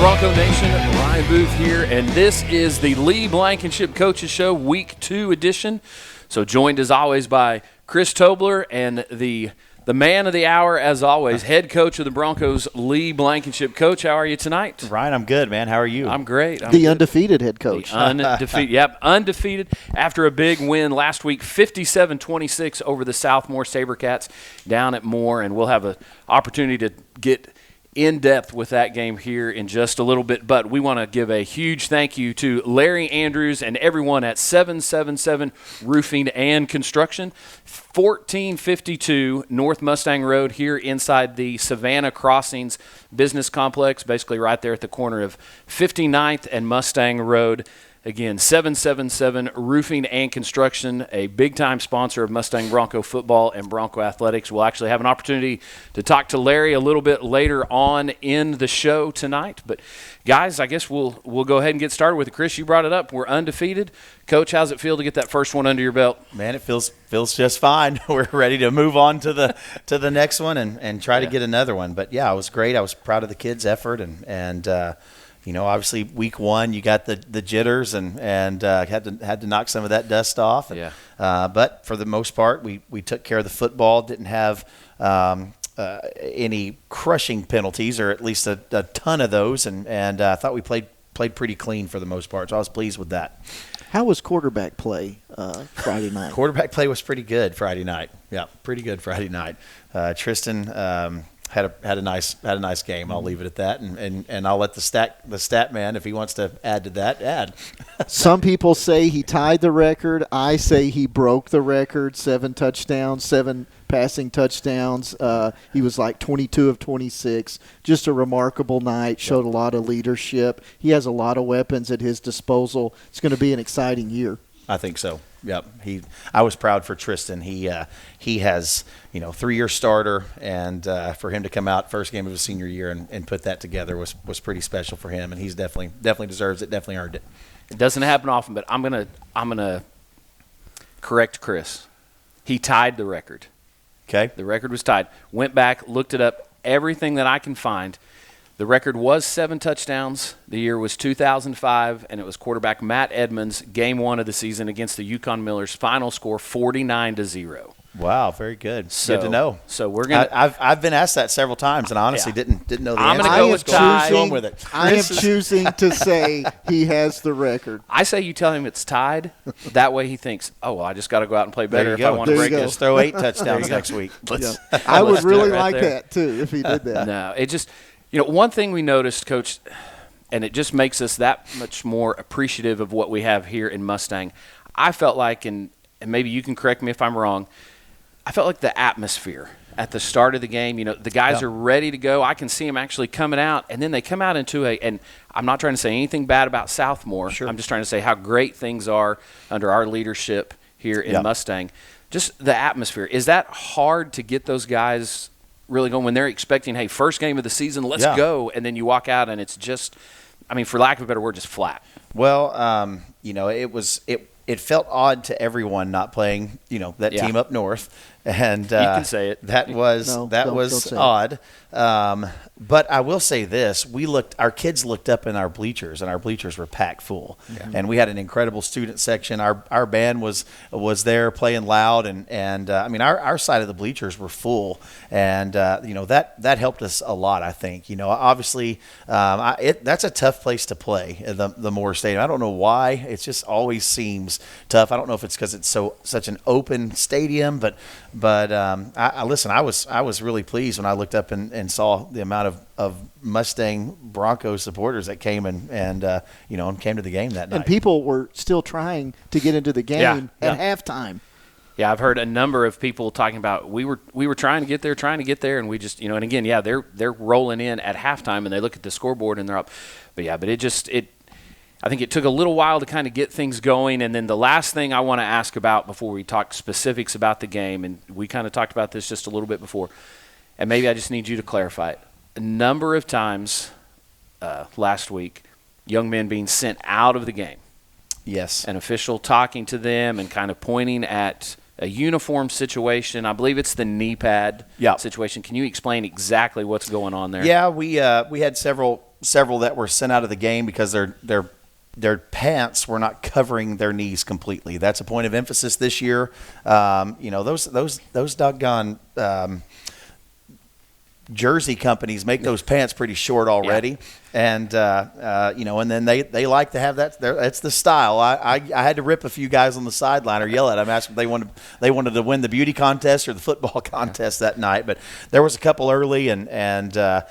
Bronco Nation, Ryan Booth here, and this is the Lee Blankenship Coaches Show Week 2 edition. So joined as always by Chris Tobler and the man of the hour, as always, head coach of the Broncos, Lee Blankenship. Coach, how are you tonight? Ryan, I'm good, man. How are you? I'm great. The undefeated head coach. Undefeated after a big win last week, 57-26 over the Southmoore Sabercats down at Moore, and we'll have an opportunity to get in depth with that game here in just a little bit, but we want to give a huge thank you to Larry Andrews and everyone at 777 Roofing and Construction, 1452 North Mustang Road here inside the Savannah Crossings Business Complex, basically right there at the corner of 59th and Mustang Road. Again, 777 Roofing and Construction, a big-time sponsor of Mustang Bronco football and Bronco athletics. We'll actually have an opportunity to talk to Larry a little bit later on in the show tonight. But, guys, I guess we'll go ahead and get started with it. Chris, you brought it up. We're undefeated. Coach, how's it feel to get that first one under your belt? Man, it feels just fine. We're ready to move on to the next one and try to get another one. But, yeah, it was great. I was proud of the kids' effort and you know, obviously week one you got the jitters and had to knock some of that dust off. And, but for the most part, we took care of the football. Didn't have any crushing penalties, or at least a ton of those. And I thought we played pretty clean for the most part. So I was pleased with that. How was quarterback play Friday night? Quarterback play was pretty good Friday night. Yeah, pretty good Friday night. Tristan. Had a nice game. I'll leave it at that, and I'll let the stat man, if he wants to add to that, add. Some people say he tied the record. I say he broke the record. 7 touchdowns, 7 passing touchdowns. He was like 22 of 26. Just a remarkable night. Showed a lot of leadership. He has a lot of weapons at his disposal. It's going to be an exciting year. I think so. Yep. I was proud for Tristan. He has, 3-year starter, and for him to come out first game of his senior year and put that together was pretty special for him, and he's definitely deserves it. Definitely earned it. It doesn't happen often, but I'm gonna correct Chris. He tied the record. Okay. The record was tied. Went back, looked it up. Everything that I can find. The record was 7 touchdowns. The year was 2005, and it was quarterback Matt Edmonds, game 1 of the season against the Yukon Millers. Final score 49-0. Wow, very good. So, good to know. So we're gonna. I've been asked that several times, and I honestly didn't know the answer. I'm gonna go with tie. Going with it. I am choosing to say he has the record. I say you tell him it's tied. That way he thinks, oh, well, I just got to go out and play better if I want to break this. Throw 8 touchdowns next week. I would really like that too if he did that. No, it just. One thing we noticed, Coach, and it just makes us that much more appreciative of what we have here in Mustang. I felt like, and maybe you can correct me if I'm wrong, I felt like the atmosphere at the start of the game, the guys are ready to go. I can see them actually coming out, and then they come out into and I'm not trying to say anything bad about Southmoore. Sure. I'm just trying to say how great things are under our leadership here in Mustang. Just the atmosphere. Is that hard to get those guys really going when they're expecting, hey, first game of the season, let's go, and then you walk out and it's just, for lack of a better word, just flat? Well, it felt odd to everyone not playing, that team up north, and you can say it. That was odd. But I will say this: our kids looked up in our bleachers, and our bleachers were packed full. Yeah. And we had an incredible student section. Our band was there playing loud, and our side of the bleachers were full, and that helped us a lot. I think obviously that's a tough place to play, the Moore Stadium. I don't know why. It just always seems tough. I don't know if it's because it's such an open stadium, but I was really pleased when I looked up and saw the amount of Mustang Bronco supporters that came and came to the game that night. And people were still trying to get into the game at halftime. Yeah, I've heard a number of people talking about we were trying to get there, and we just and again, they're rolling in at halftime, and they look at the scoreboard and they're up. But I think it took a little while to kind of get things going. And then the last thing I want to ask about before we talk specifics about the game, and we kind of talked about this just a little bit before, and maybe I just need you to clarify it. A number of times last week, young men being sent out of the game. Yes. An official talking to them and kind of pointing at a uniform situation. I believe it's the knee pad situation. Can you explain exactly what's going on there? Yeah, we had several several that were sent out of the game because their pants were not covering their knees completely. That's a point of emphasis this year. Those doggone jersey companies make those pants pretty short already. And and then they like to have that. That's the style. I had to rip a few guys on the sideline or yell at them, ask them if they wanted to win the beauty contest or the football contest that night. But there was a couple early, and they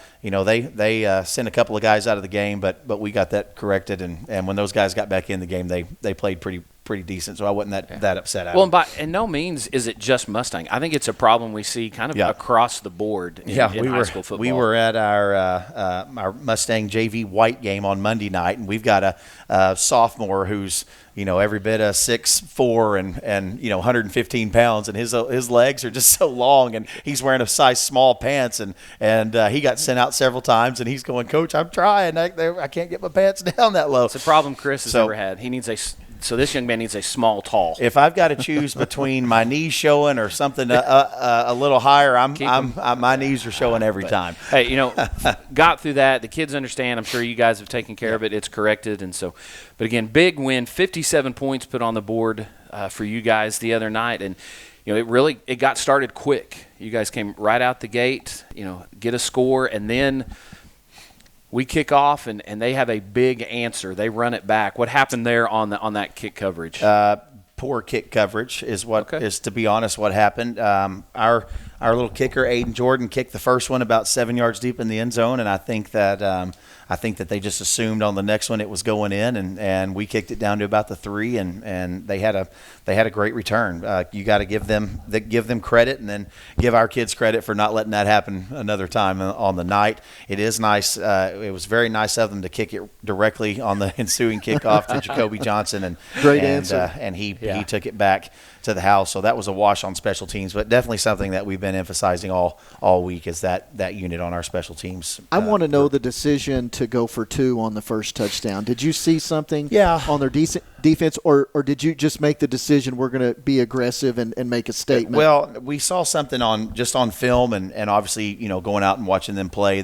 sent a couple of guys out of the game, but we got that corrected. And when those guys got back in the game, they played pretty decent. So I wasn't that upset at them. Well, by no means is it just Mustang. I think it's a problem we see kind of across the board in high school football. We were at our Mustang JV white game on Monday night, and we've got a sophomore who's every bit of 6'4" and 115 pounds, and his legs are just so long, and he's wearing a size small pants, and he got sent out several times, and he's going, Coach, I'm trying, I can't get my pants down that low. It's a problem Chris has ever had. So this young man needs a small tall. If I've got to choose between my knees showing or something a little higher, my knees are showing every time. Hey, got through that. The kids understand. I'm sure you guys have taken care of it. It's corrected, and so. But again, big win. 57 points put on the board for you guys the other night, and it got started quick. You guys came right out the gate. Get a score, and then. We kick off, and they have a big answer. They run it back. What happened there on that kick coverage? Poor kick coverage is to be honest, what happened. Our little kicker, Aiden Jordan, kicked the first one about 7 yards deep in the end zone, and I think that they just assumed on the next one it was going in, and we kicked it down to about the 3, and they had a great return. You got to give them credit, and then give our kids credit for not letting that happen another time on the night. It is nice. It was very nice of them to kick it directly on the ensuing kickoff to Jacoby Johnson, and answer. And he took it back to the house. So that was a wash on special teams, but definitely something that we've been emphasizing all week is that unit on our special teams. I want to know the decision to go for 2 on the first touchdown. Did you see something on their defense, or did you just make the decision we're going to be aggressive and make a statement? Well, we saw something on film, and obviously going out and watching them play.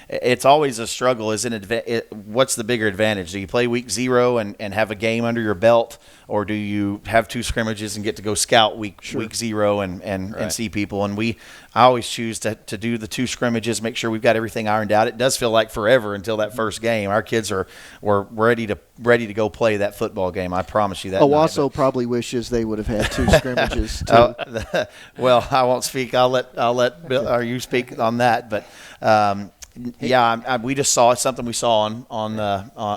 It's always a struggle. What's the bigger advantage? Do you play week 0 and have a game under your belt, or do you have 2 scrimmages and get to go scout week 0 and see people? And I always choose to do the 2 scrimmages, make sure we've got everything ironed out. It does feel like forever until that first game. Our kids were ready to go play that football game. I promise you that. Owasso probably wishes they would have had 2 scrimmages too. Well, I won't speak. I'll let Bill or you speak on that. But we just saw something we saw on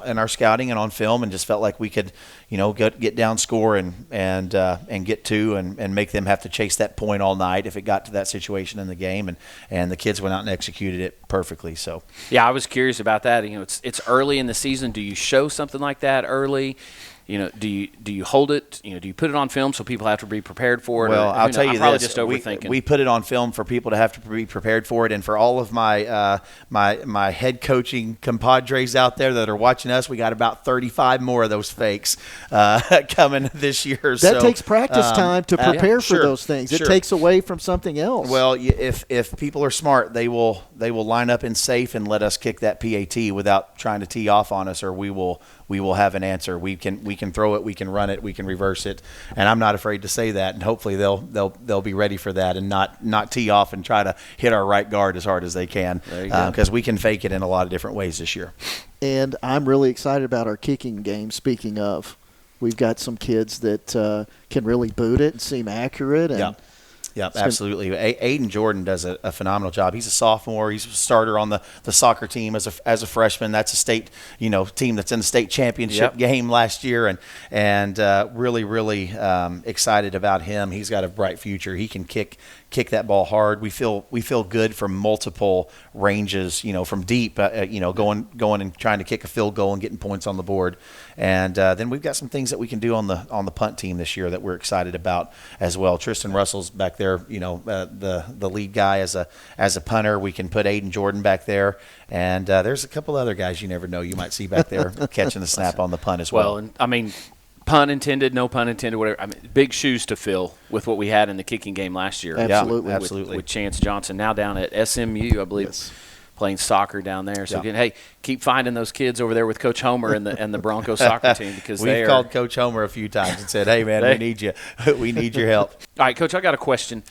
in our scouting and on film, and just felt like we could get down, score, and get 2 and make them have to chase that point all night if it got to that situation in the game, and the kids went out and executed it perfectly. So I was curious about that. It's early in the season. Do you show something like that early? Do you hold it? Do you put it on film so people have to be prepared for it? Well, I'll tell you I'm probably this: just overthinking. we put it on film for people to have to be prepared for it, and for all of my my head coaching compadres out there that are watching us, we got about 35 more of those fakes coming this year. That takes practice time to prepare for those things. It takes away from something else. Well, if people are smart, they will line up in safe and let us kick that PAT without trying to tee off on us, or we will have an answer. We can throw it, we can run it, we can reverse it, and I'm not afraid to say that. And hopefully they'll be ready for that and not tee off and try to hit our right guard as hard as they can, because we can fake it in a lot of different ways this year. And I'm really excited about our kicking game. Speaking of, we've got some kids that can really boot it and seem accurate. And Yeah, absolutely. Aiden Jordan does a phenomenal job. He's a sophomore. He's a starter on the soccer team as a freshman. That's a state team that's in the state championship game last year, and really excited about him. He's got a bright future. He can kick that ball hard. We feel good from multiple ranges. From deep. Going and trying to kick a field goal and getting points on the board. And then we've got some things that we can do on the punt team this year that we're excited about as well. Tristan Russell's back there, the lead guy as a punter. We can put Aiden Jordan back there, and there's a couple other guys you never know you might see back there catching the snap on the punt as well. Well, and pun intended, no pun intended, whatever. Big shoes to fill with what we had in the kicking game last year. Absolutely, absolutely. With Chance Johnson, now down at SMU, I believe. Yes. playing soccer down there. So Yeah. again, hey, keep finding those kids over there with Coach Homer and the Broncos soccer team, because we've called Coach Homer a few times and said, "Hey, man, we need you. We need your help." All right, Coach, I got a question.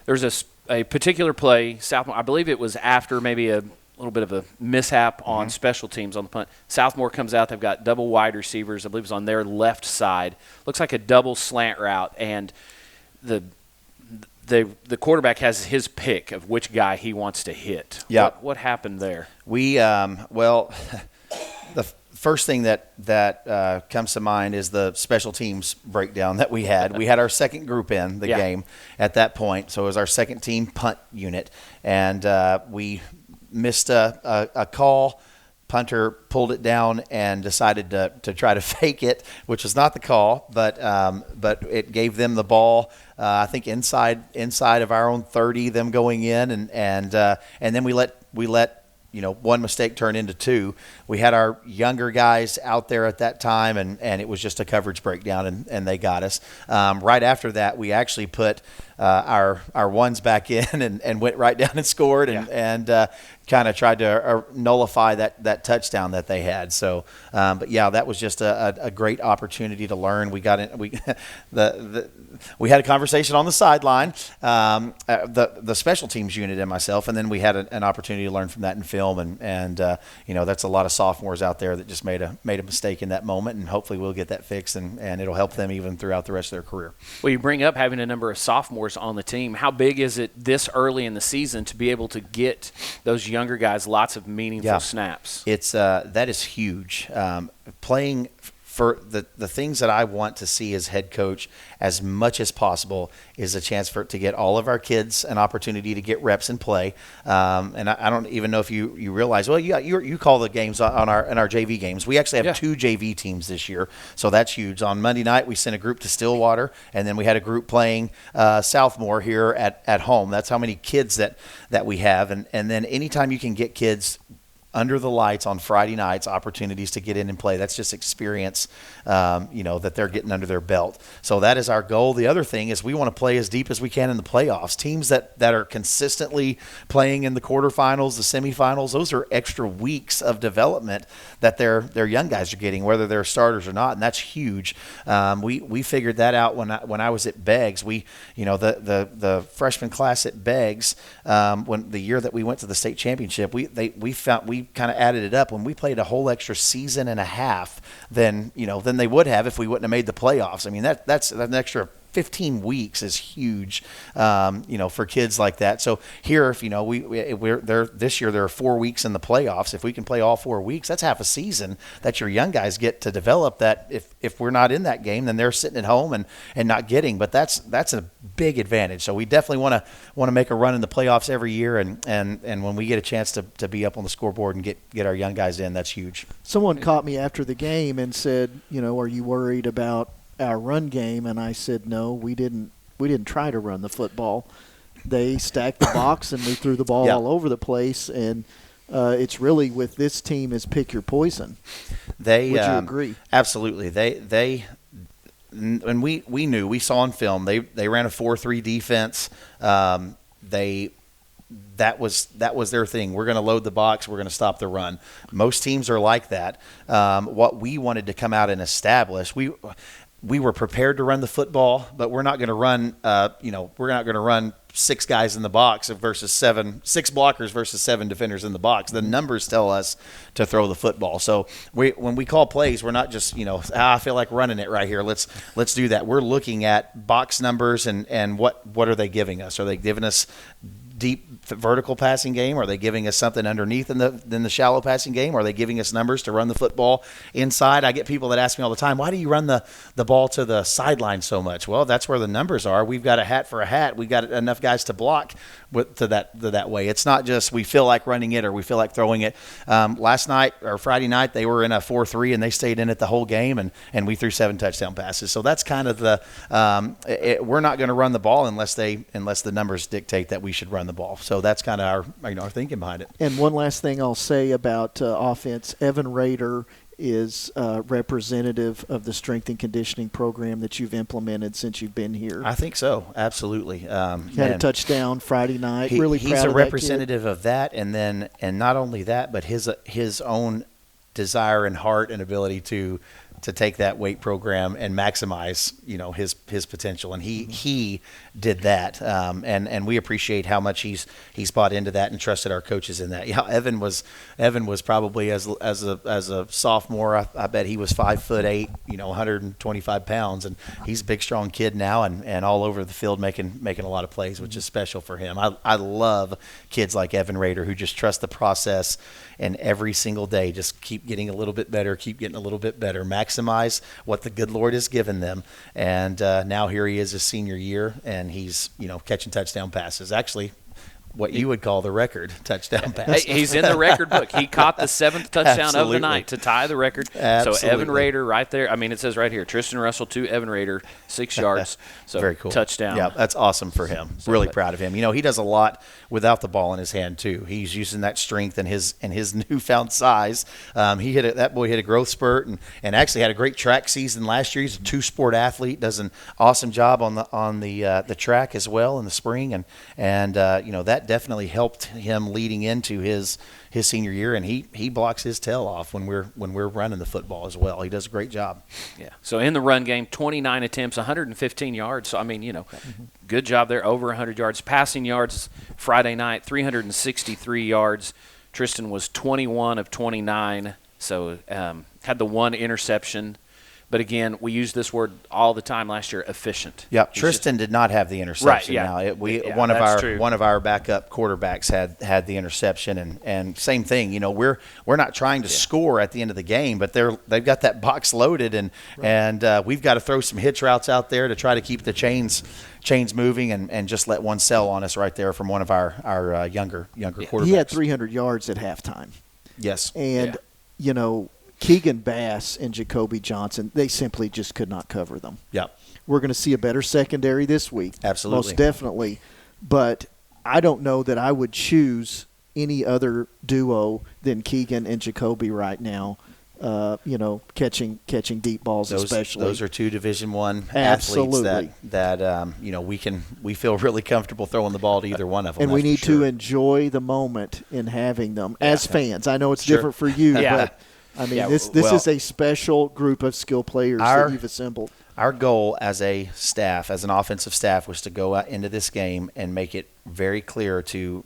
There's a particular play, Southmoore, I believe it was after maybe a little bit of a mishap on special teams on the punt. Southmoore comes out. They've got double wide receivers. I believe it's on their left side. Looks like a double slant route, and the quarterback has his pick of which guy he wants to hit. Yeah. What happened there? We well, the first thing that comes to mind is the special teams breakdown that we had. We had our second group in the game at that point, so it was our second team punt unit, and we missed a call. Punter pulled it down and decided to try to fake it, which was not the call, but it gave them the ball. I think inside of our own 30, them going in, and then we let one mistake turn into two. We had our younger guys out there at that time, and it was just a coverage breakdown, and they got us. Right after that, we actually put our ones back in and went right down and scored, and kind of tried to nullify that touchdown that they had. So, but yeah, that was just a great opportunity to learn. We got in. We had a conversation on the sideline, the special teams unit and myself, and then we had an opportunity to learn from that in film. And that's a lot of sophomores out there that just made a mistake in that moment, and hopefully we'll get that fixed, and it'll help them even throughout the rest of their career. Well, you bring up having a number of sophomores on the team. How big is it this early in the season to be able to get those younger guys lots of meaningful snaps? It's that is huge. Playing for the things that I want to see as head coach as much as possible is a chance to get all of our kids an opportunity to get reps and play. And I don't even know if you realize, well, you call the games in our JV games. We actually have 2 JV teams this year, so that's huge. On Monday night, we sent a group to Stillwater, and then we had a group playing Southmoore here at home. That's how many kids that we have. And then anytime you can get kids under the lights on Friday nights, opportunities to get in and play. That's just experience, that they're getting under their belt. So that is our goal. The other thing is we want to play as deep as we can in the playoffs. Teams that are consistently playing in the quarterfinals, the semifinals, those are extra weeks of development that their young guys are getting, whether they're starters or not, and that's huge. We figured that out when I was at Beggs. The freshman class at Beggs, when the year that we went to the state championship, we kind of added it up when we played a whole extra season and a half than they would have if we wouldn't have made the playoffs. I mean, that's an extra 15 weeks is huge, for kids like that. So here, if we're there this year, there are 4 weeks in the playoffs. If we can play all 4 weeks, that's half a season that your young guys get to develop. That if we're not in that game, then they're sitting at home and not getting. But that's a big advantage. So we definitely want to make a run in the playoffs every year. And when we get a chance to be up on the scoreboard and get our young guys in, that's huge. Someone caught me after the game and said, are you worried about our run game? And I said, no, we didn't try to run the football. They stacked the box and we threw the ball all over the place, and it's really with this team is pick your poison. Would you agree? Absolutely. And we knew, we saw on film, they ran a 4-3 defense. That was their thing. We're going to load the box. We're going to stop the run. Most teams are like that. What we wanted to come out and establish, we were prepared to run the football, but we're not going to run. We're not going to run 6 guys in the box versus 6 blockers versus 7 defenders in the box. The numbers tell us to throw the football. So when we call plays, we're not just I feel like running it right here. Let's do that. We're looking at box numbers and what are they giving us? Are they giving us deep vertical passing game? Are they giving us something underneath in the shallow passing game? Are they giving us numbers to run the football inside? I get people that ask me all the time, why do you run the ball to the sideline so much? Well, that's where the numbers are. We've got a hat for a hat. We've got enough guys to block to that way. It's not just we feel like running it or we feel like throwing it. Last night or Friday night, they were in a 4-3 and they stayed in it the whole game, and we threw 7 touchdown passes. So that's kind of we're not going to run the ball unless the numbers dictate that we should run the the ball. So that's kind of our thinking behind it. And one last thing I'll say about offense, Evan Rader is representative of the strength and conditioning program that you've implemented since you've been here. I think so, absolutely. Had a touchdown Friday night. He's proud a of representative of that, and not only that, but his own desire and heart and ability to take that weight program and maximize, his potential. And he did that. And we appreciate how much he's bought into that and trusted our coaches in that. Yeah. Evan was probably as a sophomore, I bet he was 5'8", 125 pounds, and he's a big, strong kid now and all over the field making a lot of plays, which is special for him. I love kids like Evan Rader who just trust the process, and every single day just keep getting a little bit better, maximize what the good Lord has given them. And now here he is his senior year, and he's catching touchdown passes. Actually, what you would call the record touchdown pass. He's in the record book. He caught the 7th touchdown of the night to tie the record. Absolutely. So Evan Rader right there. I mean, it says right here, Tristan Russell to Evan Rader, 6 yards. So very cool. Touchdown. Yeah, that's awesome for him. Really proud of him. He does a lot without the ball in his hand too. He's using that strength and his newfound size. That boy hit a growth spurt and actually had a great track season last year. He's a 2-sport athlete. Does an awesome job on the track as well in the spring, and that definitely helped him leading into his senior year, and he blocks his tail off when we're running the football as well. He does a great job. Yeah. So in the run game, 29 attempts, 115 yards. So I mean, good job there, over 100 yards. Passing yards Friday night, 363 yards. Tristan was 21 of 29, so had the 1 interception. But again, we use this word all the time last year, efficient. Yeah, Tristan did not have the interception. Right, yeah. One of our backup quarterbacks had the interception, and same thing. We're not trying to score at the end of the game, but they've got that box loaded, and we've got to throw some hitch routes out there to try to keep the chains moving and just let one sell on us right there from one of our younger quarterbacks. He had 300 yards at halftime. Yes, and Keegan Bass and Jacoby Johnson, they simply just could not cover them. Yeah. We're going to see a better secondary this week. Absolutely. Most definitely. But I don't know that I would choose any other duo than Keegan and Jacoby right now, catching deep balls especially. Those are 2 Division I athletes that we feel really comfortable throwing the ball to either one of them. And we need to enjoy the moment in having them as fans. I know it's different for you, but – I mean, this is a special group of skill players that you've assembled. Our goal as an offensive staff, was to go out into this game and make it very clear to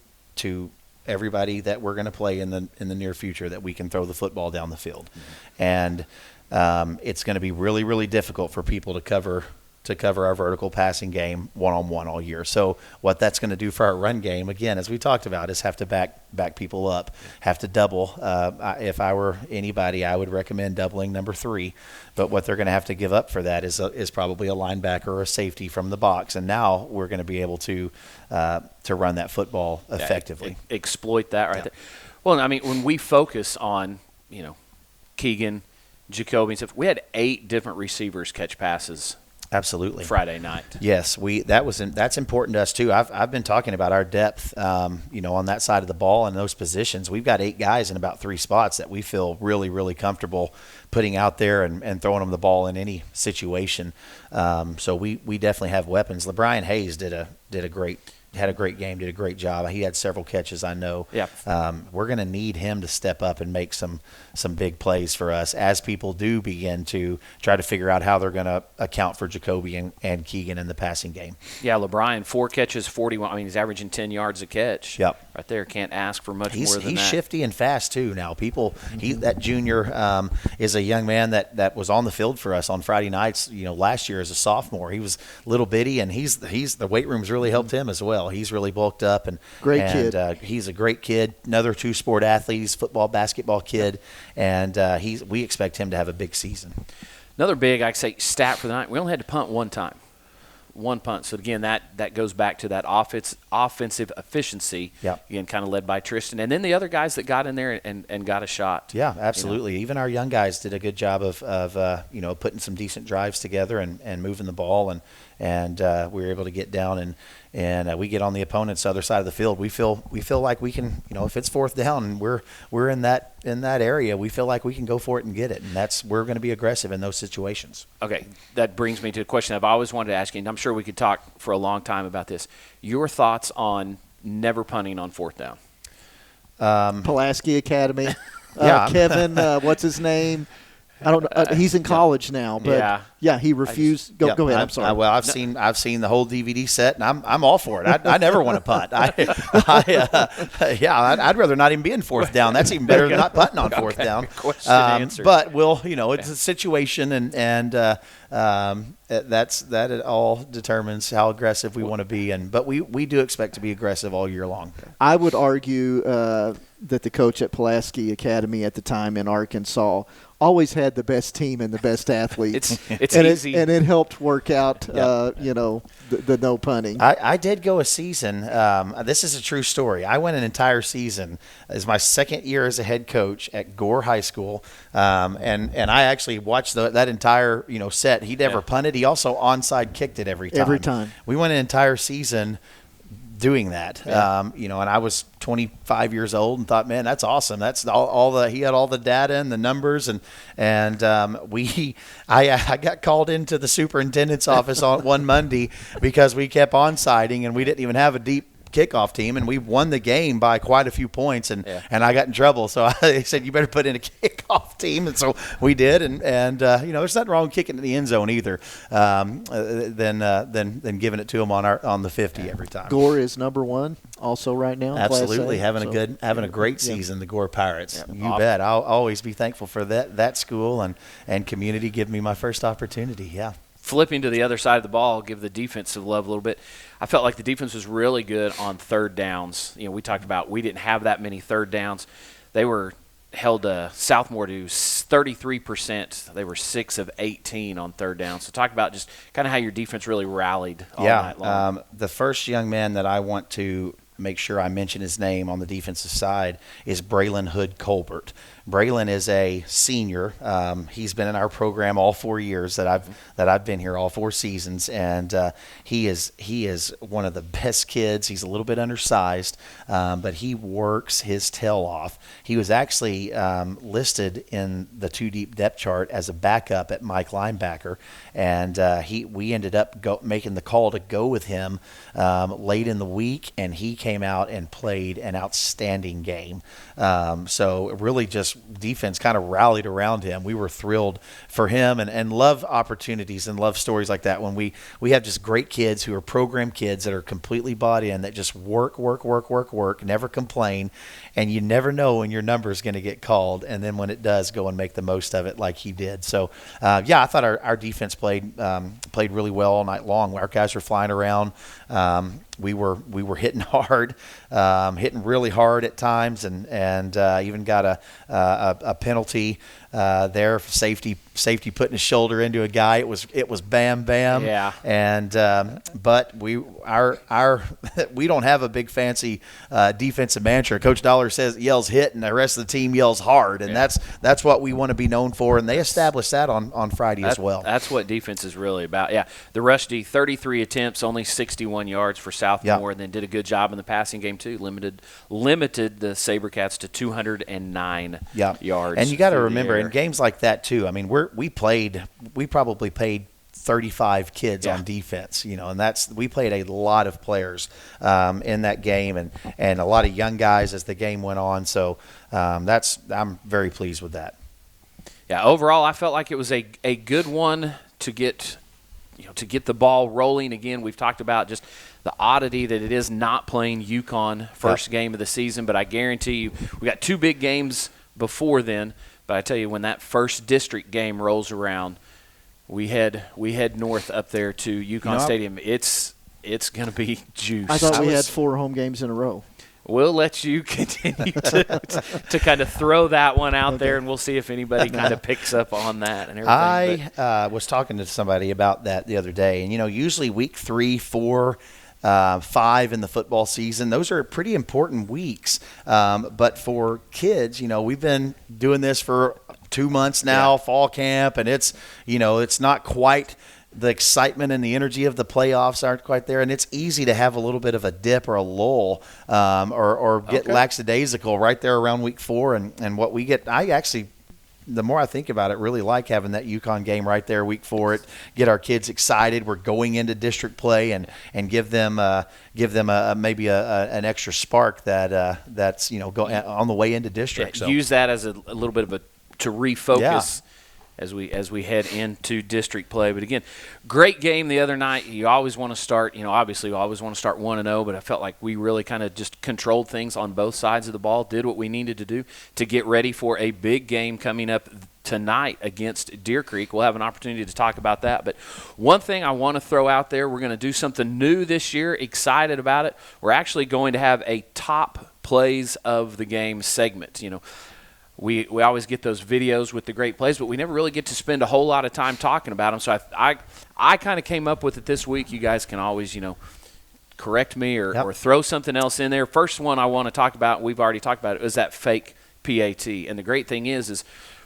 everybody that we're going to play in the near future that we can throw the football down the field. Mm-hmm. And it's going to be really, really difficult for people to cover our vertical passing game one-on-one all year. So what that's going to do for our run game, again, as we talked about, is have to back people up, have to double. If I were anybody, I would recommend doubling number 3. But what they're going to have to give up for that is probably a linebacker or a safety from the box. And now we're going to be able to run that football effectively. Exploit that right there. Well, I mean, when we focus on, Keegan, Jacoby and stuff, we had 8 different receivers catch passes. Absolutely. Friday night. Yes, that's important to us too. I've been talking about our depth, on that side of the ball and those positions. We've got 8 guys in about 3 spots that we feel really, really comfortable putting out there and throwing them the ball in any situation. So we definitely have weapons. LeBrian Hayes had a great game, did a great job. He had several catches, I know. Yeah. We're going to need him to step up and make some big plays for us as people do begin to try to figure out how they're going to account for Jacoby and Keegan in the passing game. Yeah, LeBrian, 4 catches, 41. I mean, he's averaging 10 yards a catch. Yep. Right there. Can't ask for much more than that. He's shifty and fast too now. That junior is a young man that was on the field for us on Friday nights, last year as a sophomore. He was little bitty, and the weight room's really helped him as well. He's really bulked up and kid. He's a great kid. Another 2-sport athlete. He's a football, basketball kid, and we expect him to have a big season. Another big, I'd say, stat for the night. We only had to punt 1 time. 1 punt. So again, that goes back to that offensive efficiency. Yep. Again, kind of led by Tristan, and then the other guys that got in there and got a shot. Yeah, absolutely. Even our young guys did a good job of putting some decent drives together and moving the ball we were able to get down and we get on the opponent's other side of the field. We feel like we can, if it's fourth down and we're in that area, we feel like we can go for it and get it, and we're going to be aggressive in those situations. Okay, that brings me to a question I've always wanted to ask you, and I'm sure we could talk for a long time about this. Your thoughts on never punting on fourth down? Pulaski Academy. Yeah. Kevin, what's his name? I don't know. He's in college now, but he refused. Go ahead. I'm sorry. I've seen the whole DVD set, and I'm all for it. I never want to punt. I'd rather not even be in fourth down. That's even better than not punting on fourth down. Question answered. But it's a situation, and that it all determines how aggressive we want to be. But we do expect to be aggressive all year long. I would argue that the coach at Pulaski Academy at the time in Arkansas always had the best team and the best athletes. It's and easy. It helped work out, the no punting. I did go a season. This is a true story. I went an entire season as my second year as a head coach at Gore High School, and I actually watched that entire set. He never punted. He also onside kicked it every time. Every time. We went an entire season doing that. And I was 25 years old and thought, man, that's awesome. That's he had all the data and the numbers, and I got called into the superintendent's office on one Monday because we kept onsiding and we didn't even have a deep kickoff team, and we won the game by quite a few points, and I got in trouble. So they said, you better put in a kickoff team, and so we did. And there's nothing wrong with kicking in the end zone either, than giving it to them on the 50 every time. Gore is number one also right now. Absolutely, having a great season. The Gore Pirates, you bet. I'll always be thankful for that school and community giving me my first opportunity. Yeah. Flipping to the other side of the ball, give the defensive love a little bit. I felt like the defense was really good on third downs. We talked about we didn't have that many third downs. They were held Southmoore to 33%. They were 6 of 18 on third down. So talk about just kind of how your defense really rallied all night long. The first young man that I want to make sure I mention his name on the defensive side is Braylon Hood Colbert. Braylon is a senior. He's been in our program all 4 years that I've been here, all 4 seasons, and he is one of the best kids. He's a little bit undersized, but he works his tail off. He was actually listed in the 2 deep depth chart as a backup at Mike linebacker, and we ended up making the call to go with him late in the week, and he came out and played an outstanding game. So really just defense kind of rallied around him. We were thrilled for him and love opportunities and love stories like that when we have just great kids who are program kids that are completely bought in, that just work, never complain, and you never know when your number is going to get called, and then when it does, go and make the most of it like he did. So, I thought our defense played really well all night long. Our guys were flying around. We were hitting hard, hitting really hard at times, and even got a penalty there for safety putting his shoulder into a guy. It was bam. Yeah. And but we don't have a big fancy defensive manager. Coach Dollar yells hit, and the rest of the team yells hard, and that's what we want to be known for. And they established that on Friday as well. That's what defense is really about. Yeah, the rush D, 33 attempts, only 61 yards for Southmoore, and then did a good job in the passing game too. Limited the SaberCats to 209 yards. And you got to remember, in games like that too, I mean, we probably played 35 kids on defense, and we played a lot of players in that game, and a lot of young guys as the game went on. So I'm very pleased with that. Yeah, overall, I felt like it was a good one to get the ball rolling. Again, we've talked about just the oddity that it is not playing UConn first game of the season, but I guarantee you we got 2 big games before then. But I tell you, when that first district game rolls around, we head north up there to UConn Stadium. It's going to be juice. I thought we had 4 home games in a row. We'll let you continue to kind of throw that one out there, and we'll see if anybody kind of picks up on that and everything. I was talking to somebody about that the other day, and usually week 3, 4, 5 in the football season, those are pretty important weeks. But for kids, we've been doing this for 2 months now, fall camp, and it's not quite the excitement and the energy of the playoffs aren't quite there, and it's easy to have a little bit of a dip or a lull, or get lackadaisical right there around week 4. And what we get, I actually, the more I think about it, really like having that UConn game right there, week 4. Get our kids excited. We're going into district play, and give them maybe an extra spark that's on the way into district. Yeah, use that as a little bit of to refocus. Yeah. As we head into district play. But again, great game the other night. You always want to start, obviously you always want to start 1-0, but I felt like we really kind of just controlled things on both sides of the ball, did what we needed to do to get ready for a big game coming up tonight against Deer Creek. We'll have an opportunity to talk about that. But one thing I want to throw out there, we're going to do something new this year, excited about it. We're actually going to have a top plays of the game segment. We always get those videos with the great plays, but we never really get to spend a whole lot of time talking about them. So I kind of came up with it this week. You guys can always, correct me or throw something else in there. First one I want to talk about, we've already talked about it, is that fake PAT. And the great thing is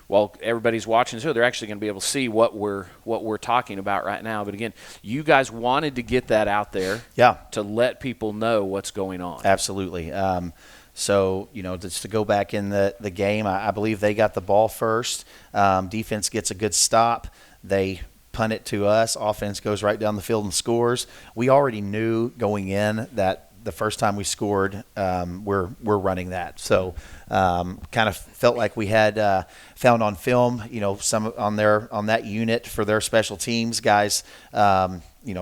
while everybody's watching, so they're actually going to be able to see what we're talking about right now. But again, you guys wanted to get that out there, to let people know what's going on. Absolutely. So, just to go back in the game, I believe they got the ball first. Defense gets a good stop. They punt it to us. Offense goes right down the field and scores. We already knew going in that the first time we scored, we're running that. So, kind of felt like we had found on film, some on that unit for their special teams guys.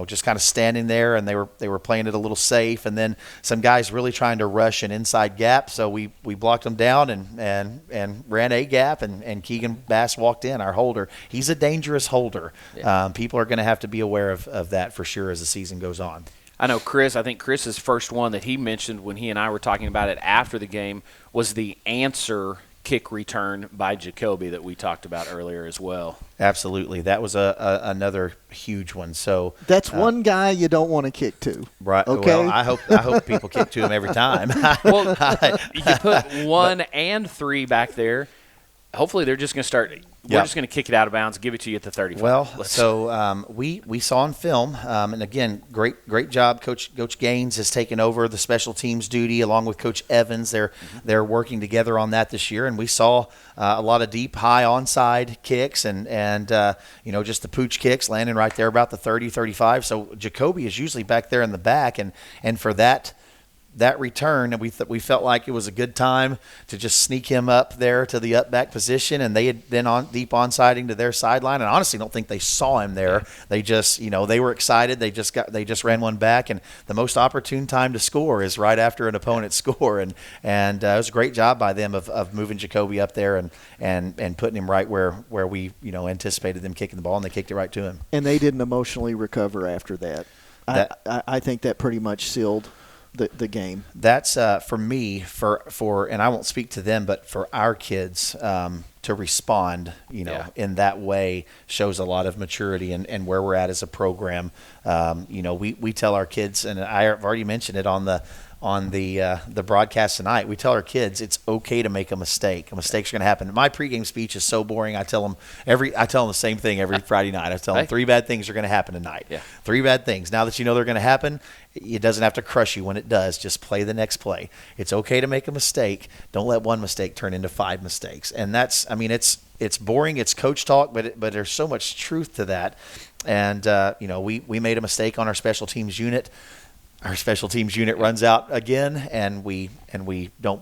Just kind of standing there, and they were playing it a little safe, and then some guys really trying to rush an inside gap. So we blocked them down and ran a gap, and Keegan Bass walked in, our holder. He's a dangerous holder. Yeah. People are going to have to be aware of that for sure as the season goes on. I know I think Chris's first one that he mentioned when he and I were talking about it after the game was the answer kick return by Jacoby that we talked about earlier as well. Absolutely. That was another huge one. So that's one guy you don't want to kick to. Right. Okay. Well, I hope people kick to him every time. Well, you put 1 and 3 back there. Hopefully they're just going to start – we're just going to kick it out of bounds, give it to you at the 35. Well, so we saw on film, and again, great job. Coach Gaines has taken over the special teams duty along with Coach Evans. They're working together on that this year, and we saw a lot of deep, high onside kicks and just the pooch kicks landing right there about the 30, 35. So Jacoby is usually back there in the back, and for that return, and we felt like it was a good time to just sneak him up there to the up back position, and they had been on deep onsiding to their sideline, and honestly don't think they saw him there. They just they were excited. They just ran one back, and the most opportune time to score is right after an opponent's score, and it was a great job by them of moving Jacoby up there and putting him right where we anticipated them kicking the ball, and they kicked it right to him. And they didn't emotionally recover after that. I think that pretty much sealed the game. That's for me, for and I won't speak to them, but for our kids to respond, in that way shows a lot of maturity and where we're at as a program. We tell our kids, and I've already mentioned it on the broadcast tonight. We tell our kids it's okay to make a mistake. A mistake's going to happen. My pregame speech is so boring. I tell them the same thing every Friday night. I tell them 3 bad things are going to happen tonight. Yeah. 3 bad things. Now that you know they're going to happen, it doesn't have to crush you when it does. Just play the next play. It's okay to make a mistake. Don't let one mistake turn into 5 mistakes. And it's boring. It's coach talk, but there's so much truth to that. And we made a mistake on our special teams unit. Our special teams unit runs out again, and we don't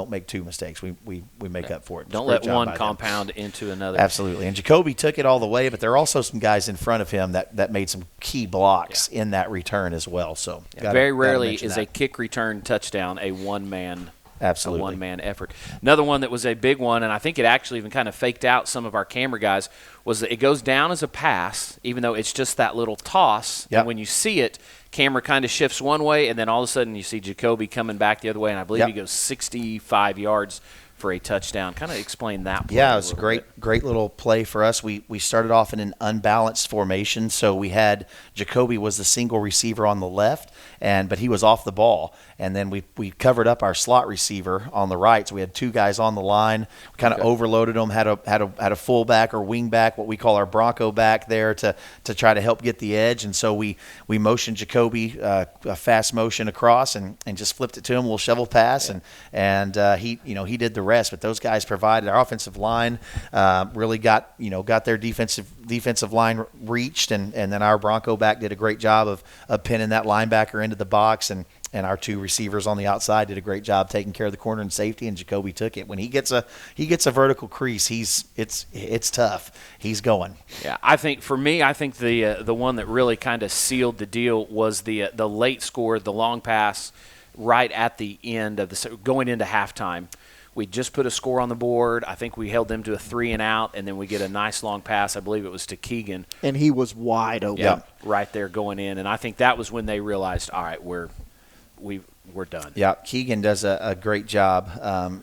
make 2 mistakes. We make up for it. Don't let one compound into another. Absolutely. And Jacoby took it all the way, but there are also some guys in front of him that made some key blocks in that return as well. So very rarely is a kick return touchdown a one-man. Absolutely. A one-man effort. Another one that was a big one, and I think it actually even kind of faked out some of our camera guys, was that it goes down as a pass, even though it's just that little toss. Yep. And when you see it, camera kind of shifts one way, and then all of a sudden you see Jacoby coming back the other way, and I believe he goes 65 yards for a touchdown. Kind of explain that play. Yeah, it was a great little play for us. We started off in an unbalanced formation, so we had Jacoby was the single receiver on the left, but he was off the ball. And then we covered up our slot receiver on the right, so we had two guys on the line. We kind of overloaded them, had a fullback or wing back, what we call our Bronco back there to try to help get the edge. And so we motioned Jacoby a fast motion across and just flipped it to him, a little shovel pass, and he did the rest. But those guys provided. Our offensive line really got their defensive line reached, and then our Bronco back did a great job of pinning that linebacker into the box, and our two receivers on the outside did a great job taking care of the corner and safety, and Jacoby took it. When he gets a vertical crease, it's tough. He's going. Yeah, I think the one that really kind of sealed the deal was the late score, the long pass right at the end of going into halftime. We just put a score on the board. I think we held them to a 3-and-out, and then we get a nice long pass. I believe it was to Keegan. And he was wide open. Yeah, right there going in. And I think that was when they realized, all right, we're done. Yeah, Keegan does a great job.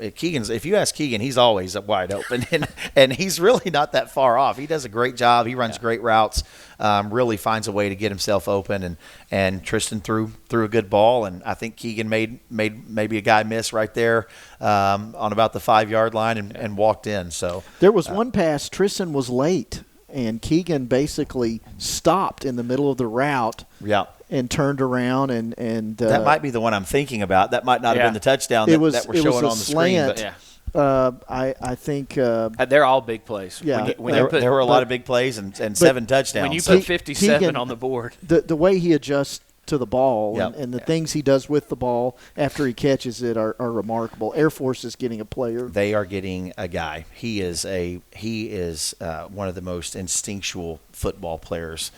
If you ask Keegan, he's always wide open, and he's really not that far off. He does a great job. He runs great routes. Really finds a way to get himself open, and Tristan threw a good ball, and I think Keegan made maybe a guy miss right there on about the 5-yard line and walked in. So there was one pass. Tristan was late, and Keegan basically stopped in the middle of the route. Yeah. And turned around and that might be the one I'm thinking about. That might not have been the touchdown that we're showing on the slant. screen. But I think they're all big plays. Yeah, there were a lot of big plays and 7 touchdowns. When you put 57 Keegan, on the board, the way he adjusts to the ball and the things he does with the ball after he catches it are remarkable. Air Force is getting a player. They are getting a guy. He is one of the most instinctual football players.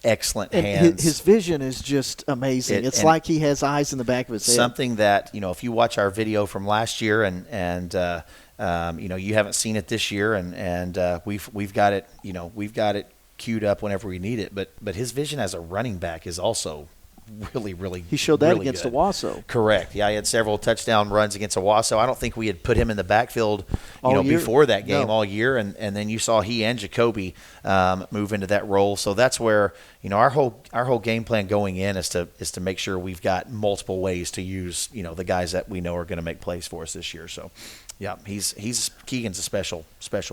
Excellent hands. His vision is just amazing. It's like he has eyes in the back of his head. Something that, if you watch our video from last year and you haven't seen it this year, and we've got it queued up whenever we need it. But his vision as a running back is also really, really he showed that really against good. Owasso. Correct. Yeah, he had several touchdown runs against Owasso. I don't think we had put him in the backfield before that game all year, and then you saw he and Jacoby move into that role. So that's where our whole game plan going in is to make sure we've got multiple ways to use the guys that we know are going to make plays for us this year. So yeah, Keegan's a special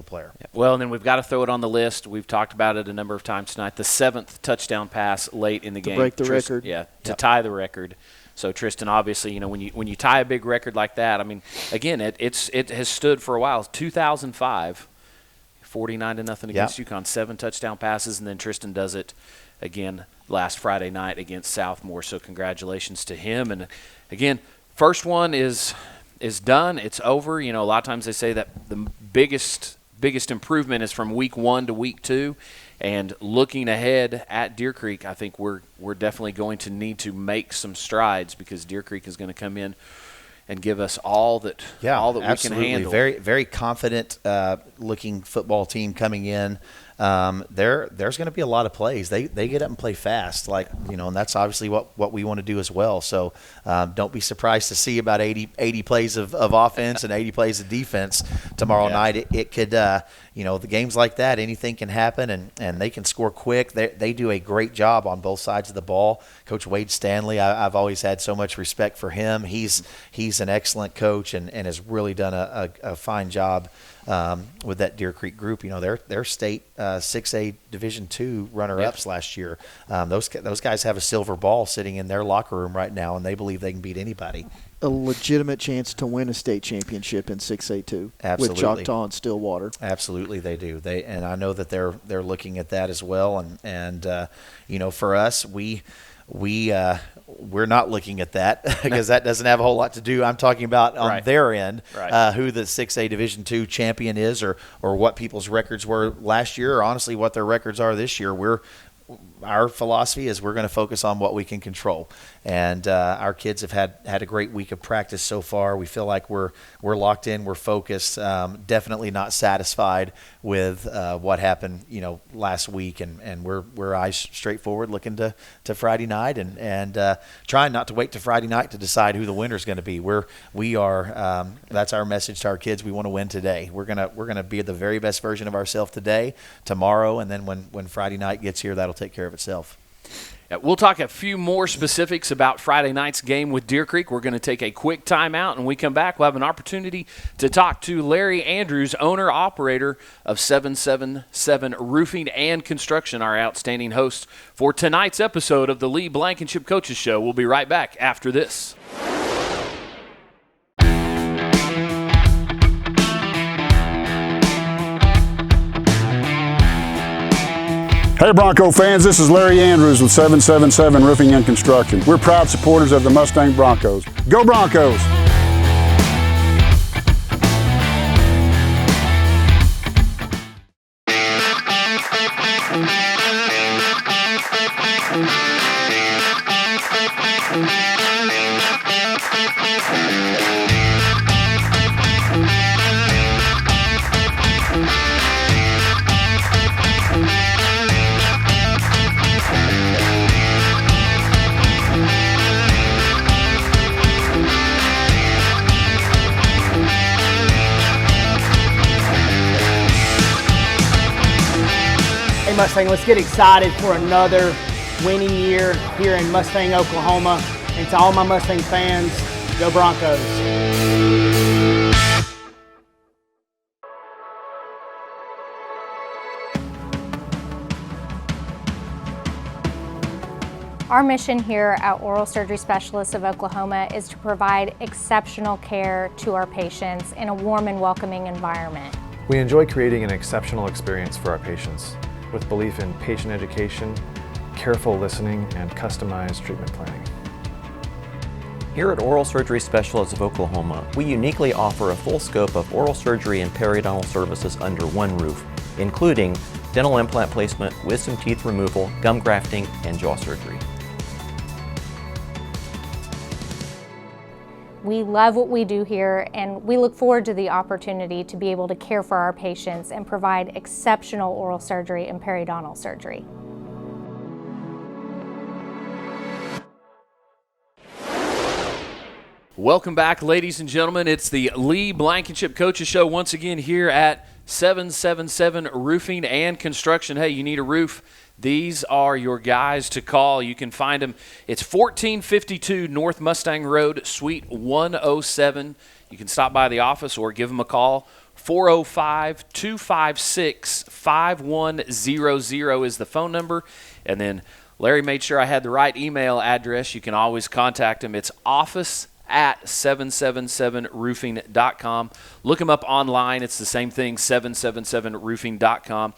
player. Yeah. Well, and then we've got to throw it on the list. We've talked about it a number of times tonight. The 7th touchdown pass late in the game to break the record. Yeah, to tie the record. So Tristan, obviously, when you tie a big record like that, I mean, again, it has stood for a while. 2005, 49-0 against UConn, 7 touchdown passes, and then Tristan does it again last Friday night against Southmoore. So congratulations to him. And again, first one is done. It's over. A lot of times they say that the biggest improvement is from week 1 to week 2. And looking ahead at Deer Creek, I think we're definitely going to need to make some strides, because Deer Creek is going to come in and give us all that we can handle. Very, very confident looking football team coming in. There's going to be a lot of plays. They get up and play fast, and that's obviously what we want to do as well. So don't be surprised to see about 80 plays of offense and 80 plays of defense tomorrow night. It could, the games like that, anything can happen, and they can score quick. They do a great job on both sides of the ball. Coach Wade Stanley, I've always had so much respect for him. He's an excellent coach and has really done a fine job with that Deer Creek group. They're state 6A Division II runner-ups last year. Those guys have a silver ball sitting in their locker room right now, and they believe they can beat anybody. A legitimate chance to win a state championship in 6A2 with Choctaw and Stillwater. Absolutely, they do. And I know that they're looking at that as well. And for us, we're not looking at that because that doesn't have a whole lot to do. I'm talking about on their end, who the 6A Division II champion is, or what people's records were last year, or honestly what their records are this year. our philosophy is we're going to focus on what we can control. And our kids have had a great week of practice so far. We feel like we're locked in, we're focused. Definitely not satisfied with what happened, last week, and we're eyes straight forward, looking to Friday night, and trying not to wait to Friday night to decide who the winner is going to be. We are that's our message to our kids. We want to win today. We're gonna be the very best version of ourselves today, tomorrow, and then when Friday night gets here, that'll take care of itself. We'll talk a few more specifics about Friday night's game with Deer Creek. We're going to take a quick timeout, and when we come back, we'll have an opportunity to talk to Larry Andrews, owner-operator of 777 Roofing and Construction, our outstanding host for tonight's episode of the Lee Blankenship Coaches Show. We'll be right back after this. Hey Bronco fans, this is Larry Andrews with 777 Roofing and Construction. We're proud supporters of the Mustang Broncos. Go Broncos! Mustang, let's get excited for another winning year here in Mustang, Oklahoma. And to all my Mustang fans, go Broncos. Our mission here at Oral Surgery Specialists of Oklahoma is to provide exceptional care to our patients in a warm and welcoming environment. We enjoy creating an exceptional experience for our patients, with belief in patient education, careful listening, and customized treatment planning. Here at Oral Surgery Specialists of Oklahoma, we uniquely offer a full scope of oral surgery and periodontal services under one roof, including dental implant placement, wisdom teeth removal, gum grafting, and jaw surgery. We love what we do here, and we look forward to the opportunity to be able to care for our patients and provide exceptional oral surgery and periodontal surgery. Welcome back, ladies and gentlemen. It's the Lee Blankenship Coaches Show once again here at 777 Roofing and Construction. Hey, you need a roof? These are your guys to call. You can find them. It's 1452 North Mustang Road, Suite 107. You can stop by the office or give them a call. 405-256-5100 is the phone number. And then Larry made sure I had the right email address. You can always contact him. It's office@777roofing.com. Look him up online. It's the same thing, 777roofing.com.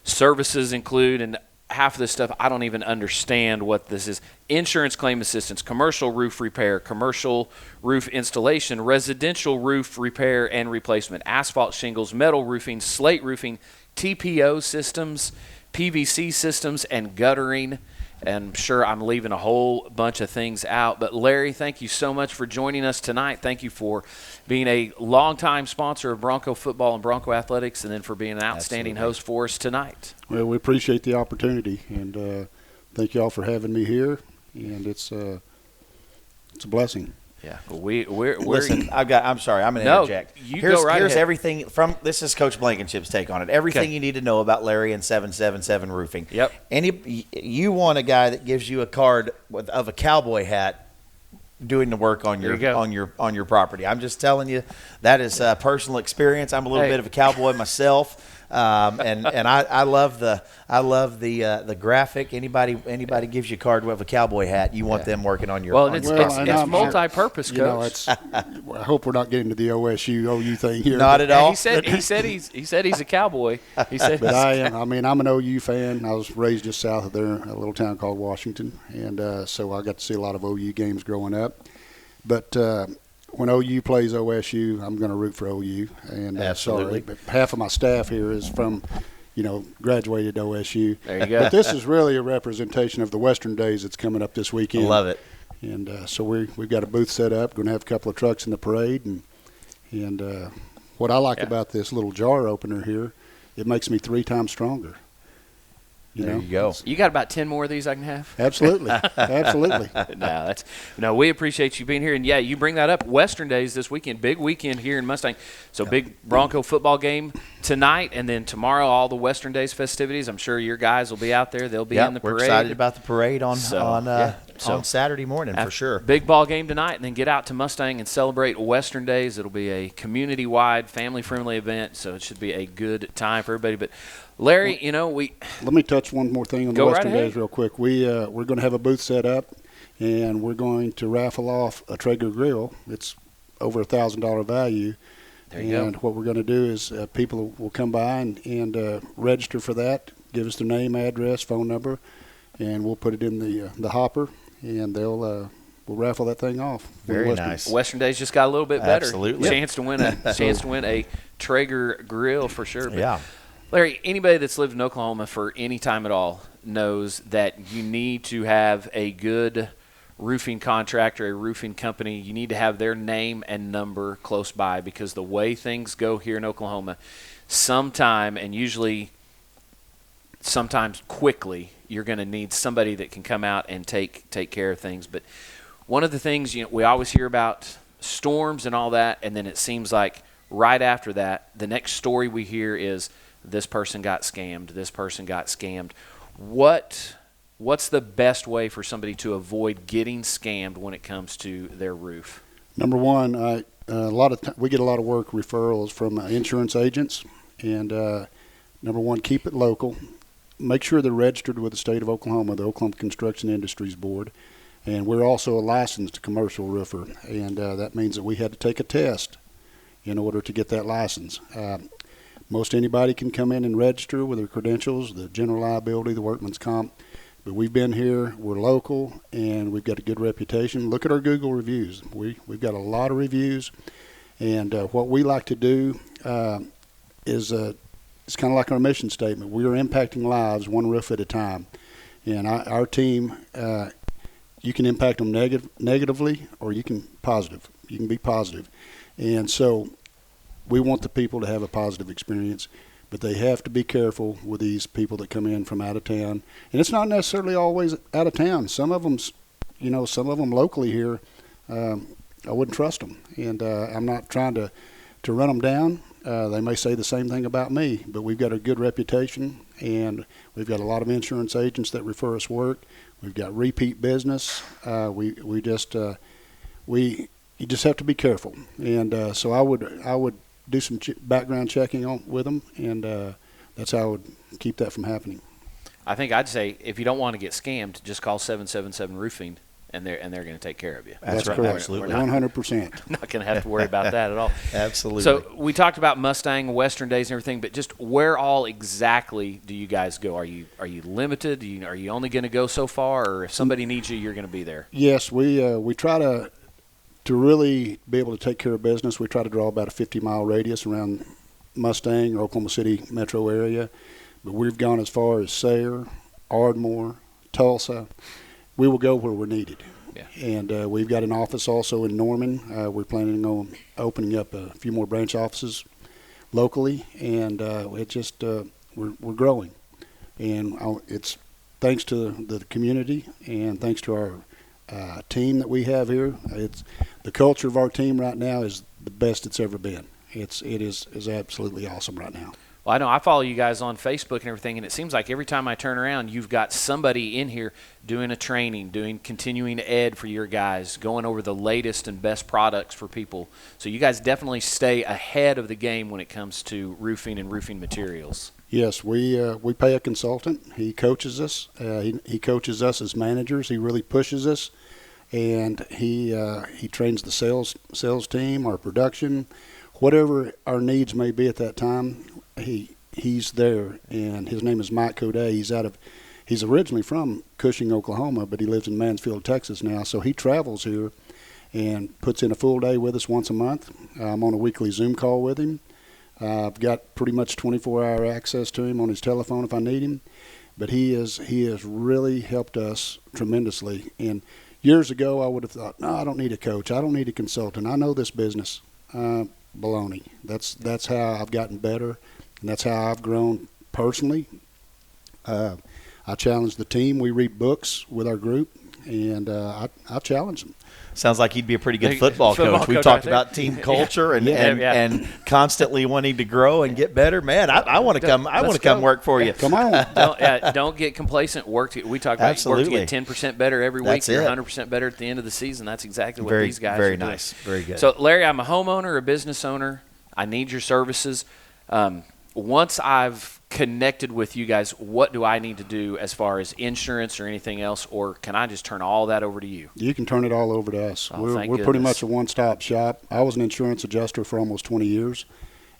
Services include, and half of this stuff I don't even understand what this is: insurance claim assistance, commercial roof repair, commercial roof installation, residential roof repair and replacement, asphalt shingles, metal roofing, slate roofing, TPO systems, PVC systems, and guttering. And I'm sure I'm leaving a whole bunch of things out. But Larry, thank you so much for joining us tonight. Thank you for being a longtime sponsor of Bronco football and Bronco athletics, and then for being an outstanding host for us tonight. Well, we appreciate the opportunity, and thank you all for having me here. And it's a blessing. Yeah, we're Listen, I'm sorry, I'm going to interject. Here's ahead. Everything this is Coach Blankenship's take on it. Everything you need to know about Larry and 777 Roofing. Yep. You want a guy that gives you a card of a cowboy hat doing the work on your property. I'm just telling you, that is personal experience. I'm a little bit of a cowboy myself. And I love the graphic. Anybody gives you a card with a cowboy hat, you want them working on your. Well, it's multi-purpose, Coach. I hope we're not getting to the OU thing here. Not at all. He said he's a cowboy. He said, but I am. I mean, I'm an OU fan. I was raised just south of there, a little town called Washington, and so I got to see a lot of OU games growing up. But when OU plays OSU, I'm going to root for OU. And absolutely. Sorry, but half of my staff here is from graduated OSU. There you go. But this is really a representation of the Western Days that's coming up this weekend. I love it. And so we've got a booth set up. Going to have a couple of trucks in the parade, and what I like about this little jar opener here, it makes me 3 times stronger. There you go. You got about 10 more of these I can have? Absolutely. Absolutely. No, we appreciate you being here. And, yeah, you bring that up. Western Days this weekend, big weekend here in Mustang. So big Bronco football game tonight, and then tomorrow all the Western Days festivities. I'm sure your guys will be out there. They'll be in the parade. We're excited about the parade on Saturday morning for sure. Big ball game tonight, and then get out to Mustang and celebrate Western Days. It'll be a community-wide, family-friendly event, so it should be a good time for everybody. But Larry, let me touch one more thing on the Western Days real quick. We're going to have a booth set up, and we're going to raffle off a Traeger grill. It's over $1,000 value. There you and go. What we're going to do is people will come by and register for that, give us their name, address, phone number, and we'll put it in the hopper, and we'll raffle that thing off. Very nice. Western Days just got a little bit better. Absolutely. Chance to win a Traeger grill for sure. But yeah. Larry, anybody that's lived in Oklahoma for any time at all knows that you need to have a good roofing contractor, a roofing company. You need to have their name and number close by, because the way things go here in Oklahoma, sometimes quickly, you're going to need somebody that can come out and take care of things. But one of the things, we always hear about storms and all that, and then it seems like right after that, the next story we hear is this person got scammed, this person got scammed. What's the best way for somebody to avoid getting scammed when it comes to their roof? Number one, we get a lot of work referrals from insurance agents, and number one, keep it local. Make sure they're registered with the state of Oklahoma, the Oklahoma Construction Industries Board, and we're also a licensed commercial roofer, and that means that we had to take a test in order to get that license. Most anybody can come in and register with their credentials, the general liability, the workman's comp. But we've been here, we're local, and we've got a good reputation. Look at our Google reviews. We've got a lot of reviews. And what we like to do is it's kind of like our mission statement. We are impacting lives one roof at a time. And our team, you can impact them negatively, or you can positive. You can be positive. And so we want the people to have a positive experience, but they have to be careful with these people that come in from out of town. And it's not necessarily always out of town. Some of them locally here, I wouldn't trust them. And I'm not trying to run them down. They may say the same thing about me, but we've got a good reputation, and we've got a lot of insurance agents that refer us work. We've got repeat business. You just have to be careful. And so I would do some background checking with them, and that's how I would keep that from happening. I think I'd say if you don't want to get scammed, just call 777 Roofing, and they're going to take care of you. That's right. Correct. Absolutely. 100%. Not going to have to worry about that at all. Absolutely. So we talked about Mustang, Western Days, and everything, but just where all exactly do you guys go? Are you limited? Are you only going to go so far, or if somebody needs you, you're going to be there? Yes, we try to really be able to take care of business. We try to draw about a 50-mile radius around Mustang or Oklahoma City metro area. But we've gone as far as Sayre, Ardmore, Tulsa. We will go where we're needed. Yeah. And we've got an office also in Norman. We're planning on opening up a few more branch offices locally. And we're growing. And it's thanks to the community and thanks to our team that we have here. It's the culture of our team right now is the best it's ever been. It is absolutely awesome right now. Well, I know I follow you guys on Facebook and everything, and it seems like every time I turn around, you've got somebody in here doing a training, doing continuing ed for your guys, going over the latest and best products for people. So you guys definitely stay ahead of the game when it comes to roofing and roofing materials. Yes, we pay a consultant. He coaches us. He coaches us as managers. He really pushes us, and he trains the sales team, our production, whatever our needs may be at that time. He's there, and his name is Mike Coday. He's originally from Cushing, Oklahoma, but he lives in Mansfield, Texas now. So he travels here and puts in a full day with us once a month. I'm on a weekly Zoom call with him. I've got pretty much 24-hour access to him on his telephone if I need him. But he has really helped us tremendously. And years ago, I would have thought, no, I don't need a coach. I don't need a consultant. I know this business. Baloney. That's how I've gotten better, and that's how I've grown personally. I challenge the team. We read books with our group, and I challenge them. Sounds like he'd be a pretty good football coach. We've talked about team culture and constantly wanting to grow and get better. Man, I want to come. I want to come work for you. Come on. Don't get complacent. We talk about work to get 10% better every week. That's You're it. 100% better at the end of the season. That's exactly what Very, these guys very are doing. nice. Very good. So, Larry, I'm a homeowner, a business owner. I need your services. Once I've connected with you guys, what do I need to do as far as insurance or anything else, or can I just turn all that over to you? You can turn it all over to us. Oh, we're thank pretty goodness. much a one-stop shop. I was an insurance adjuster for almost 20 years,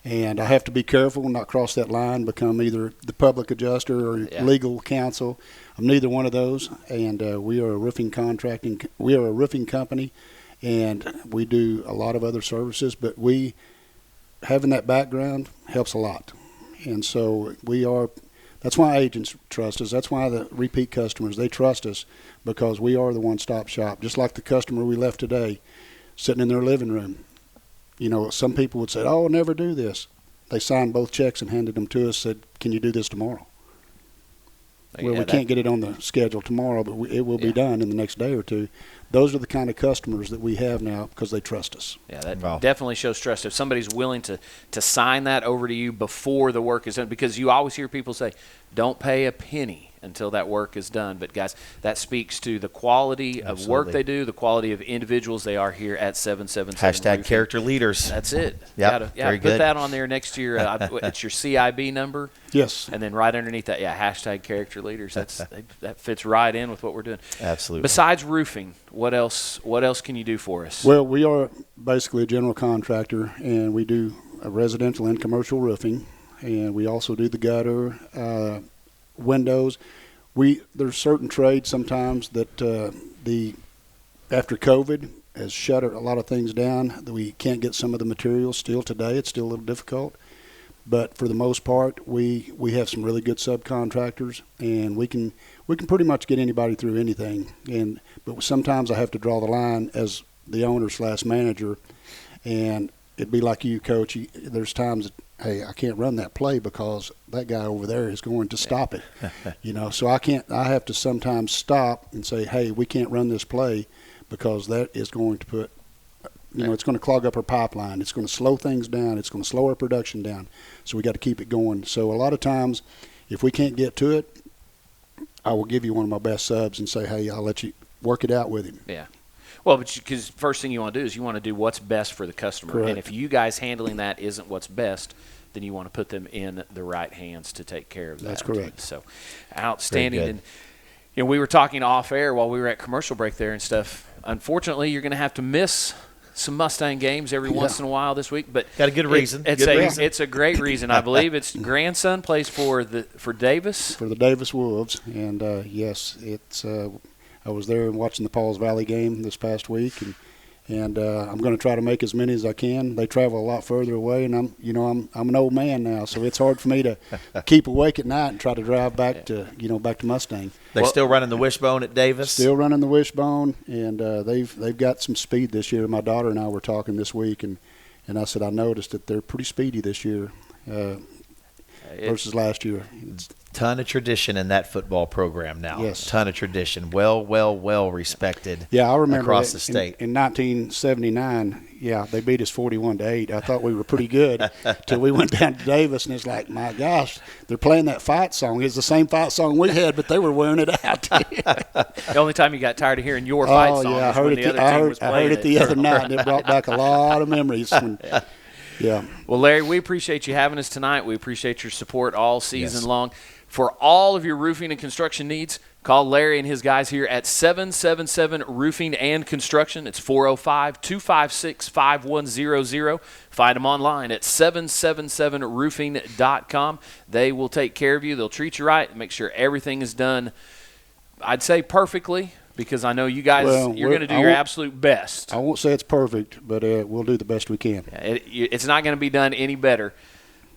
and I have to be careful not cross that line, become either the public adjuster or legal counsel. I'm neither one of those, and we are a roofing company, and we do a lot of other services, but having that background helps a lot. And so that's why agents trust us. That's why the repeat customers, they trust us because we are the one-stop shop. Just like the customer we left today sitting in their living room. You know, some people would say, oh, I'll never do this. They signed both checks and handed them to us, said, can you do this tomorrow? Well, we can't get it on the schedule tomorrow, but it will be done in the next day or two. Those are the kind of customers that we have now because they trust us. Yeah, that definitely shows trust. If somebody's willing to sign that over to you before the work is done, because you always hear people say, don't pay a penny until that work is done. But, guys, that speaks to the quality of work they do, the quality of individuals they are here at 777 # character leaders. That's it. Yep, very put good. that on there next year. It's your CIB number. Yes. And then right underneath that, # character leaders. That fits right in with what we're doing. Absolutely. Besides roofing, what else can you do for us? Well, we are basically a general contractor, and we do residential and commercial roofing, and we also do the gutter, windows. There's certain trades sometimes that after COVID has shut a lot of things down. That we can't get some of the materials still today. It's still a little difficult. But for the most part, we have some really good subcontractors, and we can pretty much get anybody through anything. But sometimes I have to draw the line as the owner / manager, and it'd be like you, Coach. There's times that, hey, I can't run that play because that guy over there is going to stop it. So I have to sometimes stop and say, hey, we can't run this play because that is going to put, it's going to clog up our pipeline. It's going to slow things down. It's going to slow our production down. So we got to keep it going. So a lot of times, if we can't get to it, I will give you one of my best subs and say, hey, I'll let you work it out with him. Yeah. Well, because first thing you want to do is you want to do what's best for the customer. Correct. And if you guys handling that isn't what's best, then you want to put them in the right hands to take care of that. That's correct. So, outstanding. And we were talking off air while we were at commercial break there and stuff. Unfortunately, you're going to have to miss some Mustang games every once in a while this week, but got a good reason. It's a great reason. I believe its grandson plays for Davis. For the Davis Wolves, and yes, it's. I was there watching the Pauls Valley game this past week, and I'm going to try to make as many as I can. They travel a lot further away, and I'm an old man now, so it's hard for me to keep awake at night and try to drive back to Mustang. They're still running the wishbone at Davis. Still running the wishbone, and they've got some speed this year. My daughter and I were talking this week, and I said I noticed that they're pretty speedy this year versus last year. Ton of tradition in that football program now. Yes. Ton of tradition. Well respected. Yeah, I remember across the state. In 1979, they beat us 41-8. I thought we were pretty good till we went down to Davis, and it's like, my gosh, they're playing that fight song. It's the same fight song we had, but they were wearing it out. The only time you got tired of hearing your fight song I heard was when the other team was playing I heard it the other night, and it brought back a lot of memories. Yeah. Well, Larry, we appreciate you having us tonight. We appreciate your support all season long. For all of your roofing and construction needs, call Larry and his guys here at 777 Roofing and Construction. It's 405-256-5100. Find them online at 777roofing.com. They will take care of you. They'll treat you right and make sure everything is done, I'd say perfectly, because I know you guys, you're going to do your absolute best. I won't say it's perfect, but we'll do the best we can. It's not going to be done any better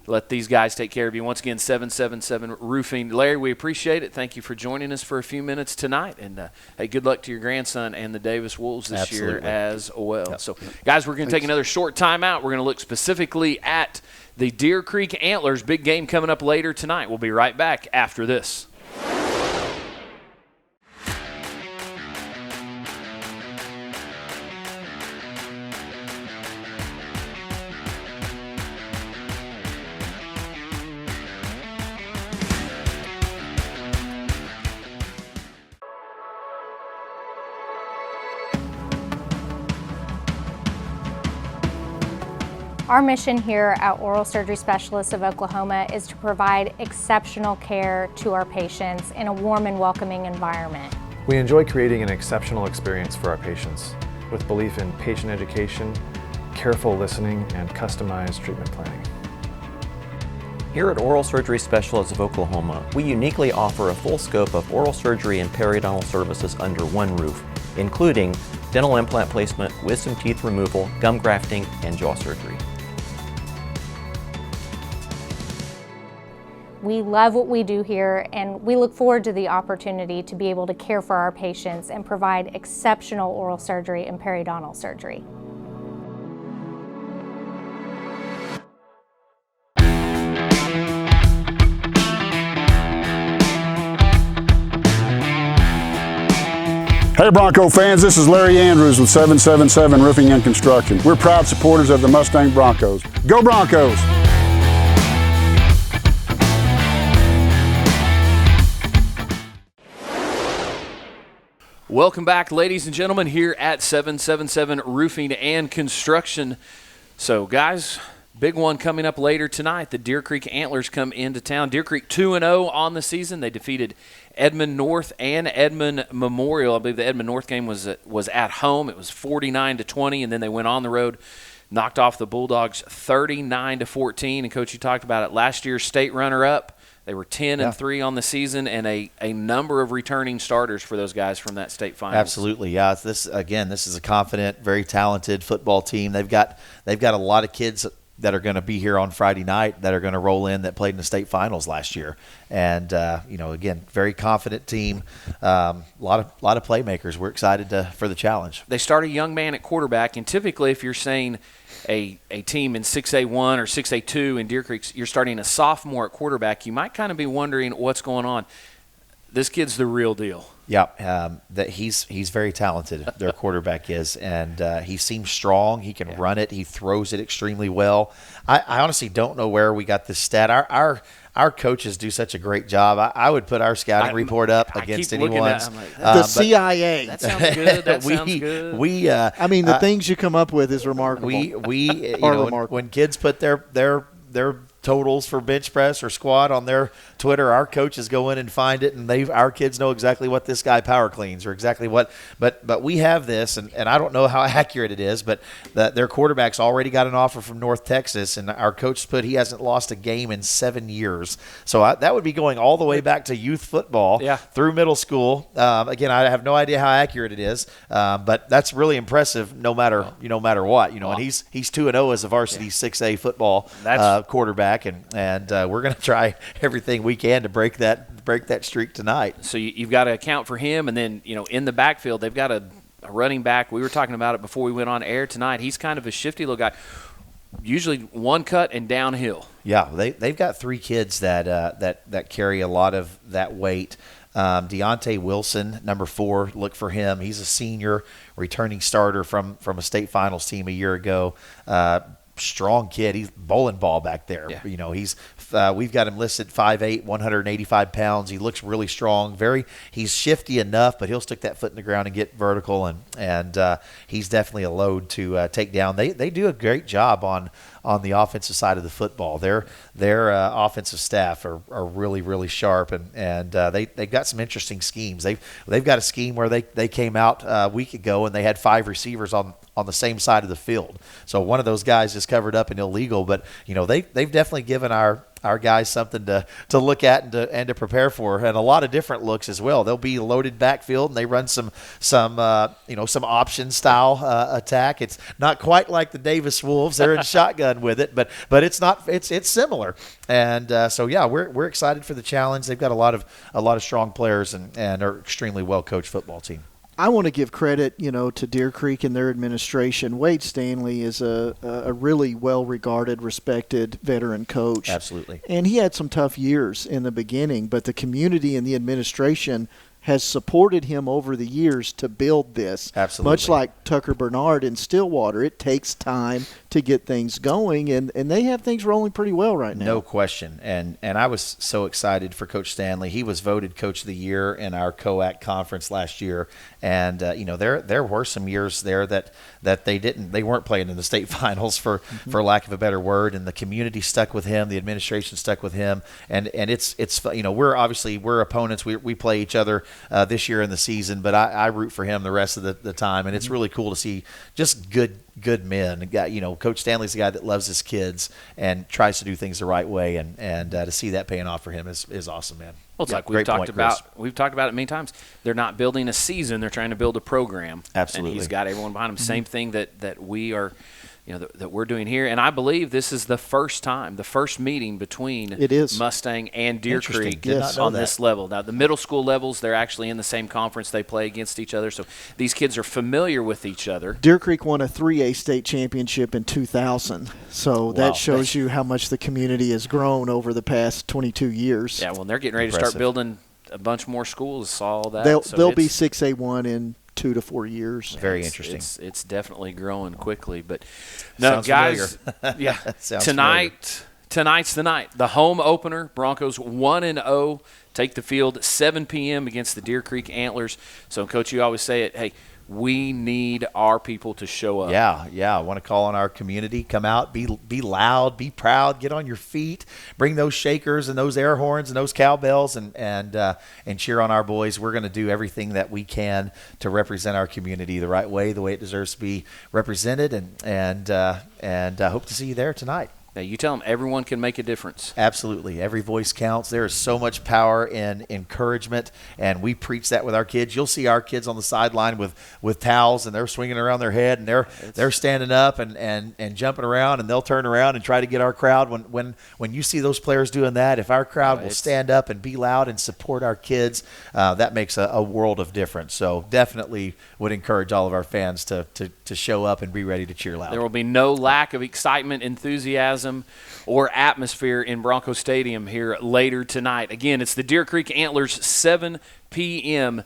let these guys take care of you. Once again, 777 Roofing. Larry, we appreciate it. Thank you for joining us for a few minutes tonight. And, hey, good luck to your grandson and the Davis Wolves this year as well. So, guys, we're going to take another short time out. We're going to look specifically at the Deer Creek Antlers. Big game coming up later tonight. We'll be right back after this. Our mission here at Oral Surgery Specialists of Oklahoma is to provide exceptional care to our patients in a warm and welcoming environment. We enjoy creating an exceptional experience for our patients with belief in patient education, careful listening, and customized treatment planning. Here at Oral Surgery Specialists of Oklahoma, we uniquely offer a full scope of oral surgery and periodontal services under one roof, including dental implant placement, wisdom teeth removal, gum grafting, and jaw surgery. We love what we do here, and we look forward to the opportunity to be able to care for our patients and provide exceptional oral surgery and periodontal surgery. Hey Bronco fans, this is Larry Andrews with 777 Roofing and Construction. We're proud supporters of the Mustang Broncos. Go Broncos! Welcome back, ladies and gentlemen, here at 777 Roofing and Construction. So, guys, big one coming up later tonight. The Deer Creek Antlers come into town. Deer Creek 2-0 on the season. They defeated Edmond North and Edmond Memorial. I believe the Edmond North game was at home. It was 49-20, and then they went on the road, knocked off the Bulldogs 39-14. And, Coach, you talked about it. Last year's state runner-up. They were 10-3 on the season, and a number of returning starters for those guys from that state finals. Absolutely, yeah. This is a confident, very talented football team. They've got a lot of kids that are going to be here on Friday night that are going to roll in that played in the state finals last year, and again, very confident team. A lot of playmakers. We're excited for the challenge. They start a young man at quarterback, and typically, if you're saying a team in 6A1 or 6A2 in Deer Creek, you're starting a sophomore at quarterback, you might kind of be wondering what's going on. This kid's the real deal. Yeah, that he's very talented. Their quarterback is, and he seems strong. He can run it. He throws it extremely well. I honestly don't know where we got this stat. Our coaches do such a great job. I would put our scouting report up against anyone's. The CIA. That sounds good. That sounds good. The things you come up with is remarkable. When kids put their totals for bench press or squat on their Twitter, our coaches go in and find it, and our kids know exactly what this guy power cleans or exactly what. But we have this, and I don't know how accurate it is, but their quarterback's already got an offer from North Texas, and our coach put he hasn't lost a game in 7 years. So that would be going all the way back to youth football through middle school. Again, I have no idea how accurate it is, but that's really impressive. No matter what, and he's 2-0 as a varsity 6A football quarterback. And we're going to try everything we can to break that streak tonight. So you've got to account for him, and then in the backfield they've got a running back. We were talking about it before we went on air tonight. He's kind of a shifty little guy, usually one cut and downhill. Yeah, they've got three kids that carry a lot of that weight. Deontay Wilson, number 4, look for him. He's a senior, returning starter from a state finals team a year ago. Strong kid. He's bowling ball back there. Yeah. We've got him listed 5'8", 185 pounds. He looks really strong. He's shifty enough, but he'll stick that foot in the ground and get vertical, and he's definitely a load to take down. They do a great job on the offensive side of the football. Their offensive staff are really, really sharp, and they've got some interesting schemes. They've got a scheme where they came out a week ago and they had 5 receivers on the same side of the field. So one of those guys is covered up and illegal, but they've definitely given our our guys something to look at and to prepare for, and a lot of different looks as well. They'll be loaded backfield, and they run some option style attack. It's not quite like the Davis Wolves; they're in shotgun with it, but it's similar. And so we're excited for the challenge. They've got a lot of strong players and are extremely well coached football team. I want to give credit, to Deer Creek and their administration. Wade Stanley is a really well-regarded, respected veteran coach. Absolutely. And he had some tough years in the beginning, but the community and the administration has supported him over the years to build this. Absolutely. Much like Tucker Bernard in Stillwater, it takes time to get things going, and they have things rolling pretty well right now. No question. And I was so excited for Coach Stanley. He was voted Coach of the Year in our COAC conference last year. And, there were some years there that they weren't playing in the state finals for lack of a better word. And the community stuck with him. The administration stuck with him. And it's we're opponents. We play each other this year in the season, but I root for him the rest of the time. And it's really cool to see just good men. Coach Stanley's the guy that loves his kids and tries to do things the right way, and to see that paying off for him is awesome, man. Well, it's like we've talked about it many times. They're not building a season; they're trying to build a program. Absolutely, and he's got everyone behind him. Same thing that we are. That we're doing here. And I believe this is the first meeting between Mustang and Deer Creek on this level. Now, the middle school levels, they're actually in the same conference. They play against each other. So these kids are familiar with each other. Deer Creek won a 3A state championship in 2000. So that shows you how much the community has grown over the past 22 years. Yeah, well, they're getting ready to start building a bunch more schools. Saw all that. They'll be 6A1 in 2 to 4 years. Very interesting. It's definitely growing quickly, but no, sounds guys. Familiar. Tonight's the night. The home opener. Broncos 1-0 take the field 7 p.m. against the Deer Creek Antlers. So, Coach, you always say it. Hey, we need our people to show up. Yeah. I want to call on our community. Come out, be loud, be proud, get on your feet, bring those shakers and those air horns and those cowbells, and cheer on our boys. We're going to do everything that we can to represent our community the right way, the way it deserves to be represented, and hope to see you there tonight. Now, you tell them everyone can make a difference. Absolutely. Every voice counts. There is so much power in encouragement, and we preach that with our kids. You'll see our kids on the sideline with towels, and they're swinging around their head, and they're standing up and jumping around, and they'll turn around and try to get our crowd. When you see those players doing that, if our crowd will stand up and be loud and support our kids, that makes a world of difference. So definitely would encourage all of our fans to show up and be ready to cheer loud. There will be no lack of excitement, enthusiasm, or atmosphere in Bronco Stadium here later tonight. Again, it's the Deer Creek Antlers, 7 p.m.,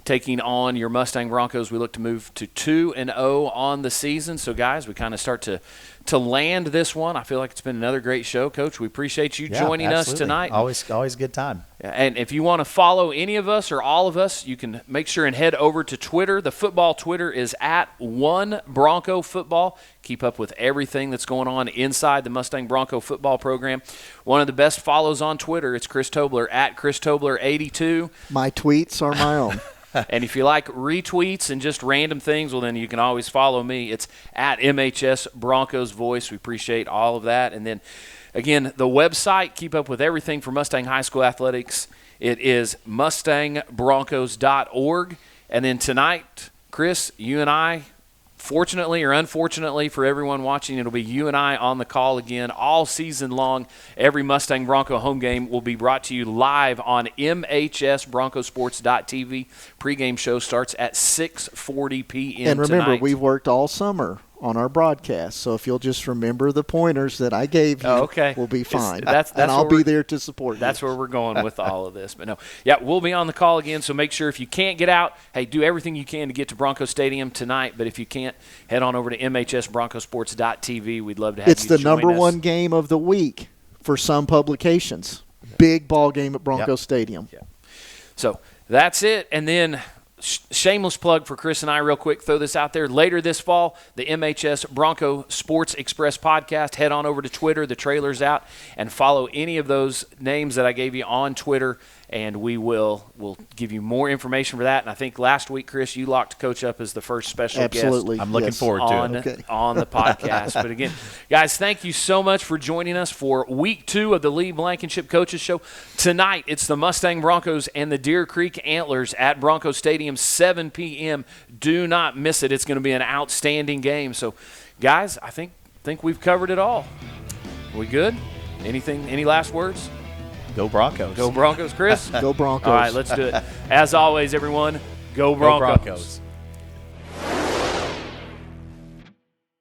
taking on your Mustang Broncos. We look to move to 2-0 on the season. So, guys, we kind of start to land this one. I feel like it's been another great show, Coach. We appreciate you joining us tonight. Always a good time. And if you want to follow any of us or all of us, you can make sure and head over to Twitter. The football Twitter is @OneBroncoFootball. Keep up with everything that's going on inside the Mustang Bronco football program. One of the best follows on Twitter, it's Chris Tobler, @ChrisTobler82. My tweets are my own. And if you like retweets and just random things, well, then you can always follow me. It's @MHS Broncos Voice. We appreciate all of that. And then, again, the website, keep up with everything for Mustang High School athletics. It is mustangbroncos.org. And then tonight, Chris, you and I, fortunately or unfortunately for everyone watching, it'll be you and I on the call again all season long. Every Mustang Bronco home game will be brought to you live on MHSBroncosports.tv. Pregame show starts at 6:40 p.m. And remember, tonight. we've worked all summer on our broadcast, so if you'll just remember the pointers that I gave you, we'll be fine. That's and I'll be there to support you. That's where we're going with all of this. But no, we'll be on the call again, so make sure if you can't get out, hey, do everything you can to get to Bronco Stadium tonight. But if you can't, head on over to MHSBroncosports.tv. We'd love to have you join us. It's the number one game of the week for some publications. Big ball game at Bronco Stadium. Yeah. So that's it. And then shameless plug for Chris and I real quick, throw this out there. Later this fall, the MHS Bronco Sports Express podcast. Head on over to Twitter. The trailer's out. And follow any of those names that I gave you on Twitter and we'll give you more information for that. And I think last week, Chris, you locked Coach up as the first special Absolutely. guest. I'm looking forward to it. On the podcast. But again, guys, thank you so much for joining us for week 2 of the Lee Blankenship Coaches Show. Tonight, it's the Mustang Broncos and the Deer Creek Antlers at Bronco Stadium, 7 p.m. Do not miss it. It's going to be an outstanding game. So, guys, I think we've covered it all. We good? Any last words? Go Broncos. Go Broncos, Chris? Go Broncos. All right, let's do it. As always, everyone, go Broncos. Go Broncos.